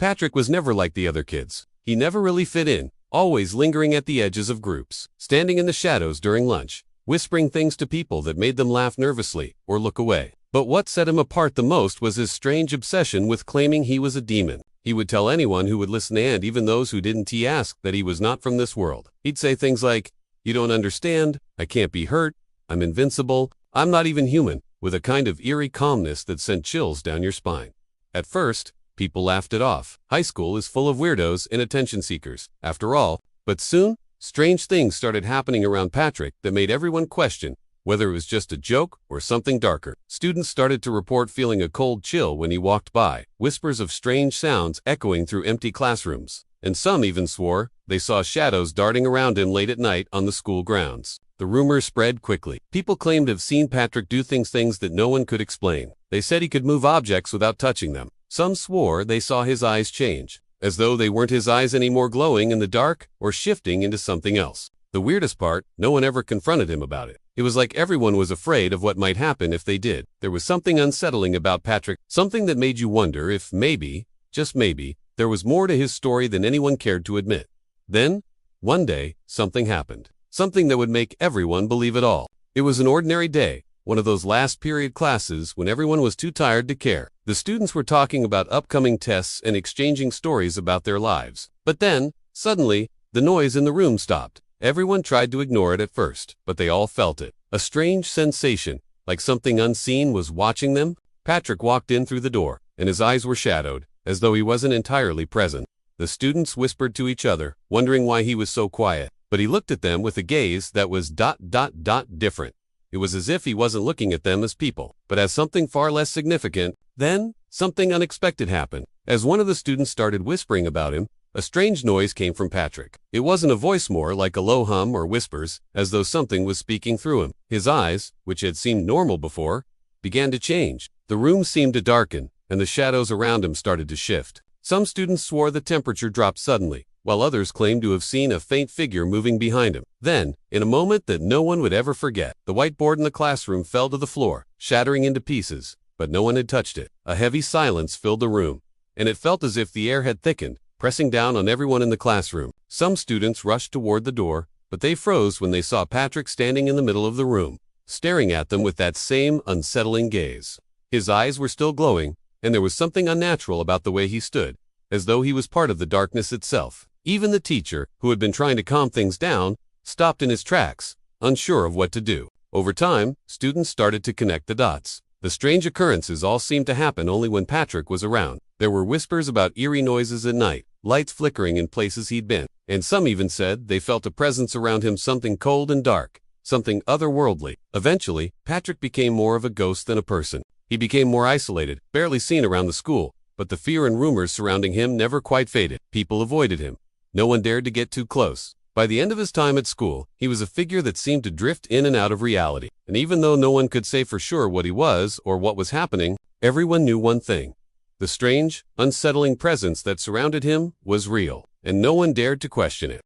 Patrick was never like the other kids. He never really fit in, always lingering at the edges of groups, standing in the shadows during lunch, whispering things to people that made them laugh nervously or look away. But what set him apart the most was his strange obsession with claiming he was a demon. He would tell anyone who would listen, and even those who didn't, he asked that he was not from this world. He'd say things like, "You don't understand, I can't be hurt, I'm invincible, I'm not even human," with a kind of eerie calmness that sent chills down your spine. At first, people laughed it off. High school is full of weirdos and attention seekers, after all. But soon, strange things started happening around Patrick that made everyone question whether it was just a joke or something darker. Students started to report feeling a cold chill when he walked by, whispers of strange sounds echoing through empty classrooms, and some even swore they saw shadows darting around him late at night on the school grounds. The rumors spread quickly. People claimed to have seen Patrick do things that no one could explain. They said he could move objects without touching them. Some swore they saw his eyes change, as though they weren't his eyes anymore, glowing in the dark or shifting into something else. The weirdest part, no one ever confronted him about it. It was like everyone was afraid of what might happen if they did. There was something unsettling about Patrick, something that made you wonder if maybe, just maybe, there was more to his story than anyone cared to admit. Then, one day, something happened. Something that would make everyone believe it all. It was an ordinary day, one of those last period classes when everyone was too tired to care. The students were talking about upcoming tests and exchanging stories about their lives. But then, suddenly, the noise in the room stopped. Everyone tried to ignore it at first, but they all felt it. A strange sensation, like something unseen was watching them. Patrick walked in through the door, and his eyes were shadowed, as though he wasn't entirely present. The students whispered to each other, wondering why he was so quiet. But he looked at them with a gaze that was different. It was as if he wasn't looking at them as people, but as something far less significant. Then, something unexpected happened. As one of the students started whispering about him, a strange noise came from Patrick. It wasn't a voice, more like a low hum or whispers, as though something was speaking through him. His eyes, which had seemed normal before, began to change. The room seemed to darken, and the shadows around him started to shift. Some students swore the temperature dropped suddenly, while others claimed to have seen a faint figure moving behind him. Then, in a moment that no one would ever forget, the whiteboard in the classroom fell to the floor, shattering into pieces, but no one had touched it. A heavy silence filled the room, and it felt as if the air had thickened, pressing down on everyone in the classroom. Some students rushed toward the door, but they froze when they saw Patrick standing in the middle of the room, staring at them with that same unsettling gaze. His eyes were still glowing, and there was something unnatural about the way he stood, as though he was part of the darkness itself. Even the teacher, who had been trying to calm things down, stopped in his tracks, unsure of what to do. Over time, students started to connect the dots. The strange occurrences all seemed to happen only when Patrick was around. There were whispers about eerie noises at night, lights flickering in places he'd been, and some even said they felt a presence around him, something cold and dark, something otherworldly. Eventually, Patrick became more of a ghost than a person. He became more isolated, barely seen around the school, but the fear and rumors surrounding him never quite faded. People avoided him. No one dared to get too close. By the end of his time at school, he was a figure that seemed to drift in and out of reality. And even though no one could say for sure what he was or what was happening, everyone knew one thing. The strange, unsettling presence that surrounded him was real, and no one dared to question it.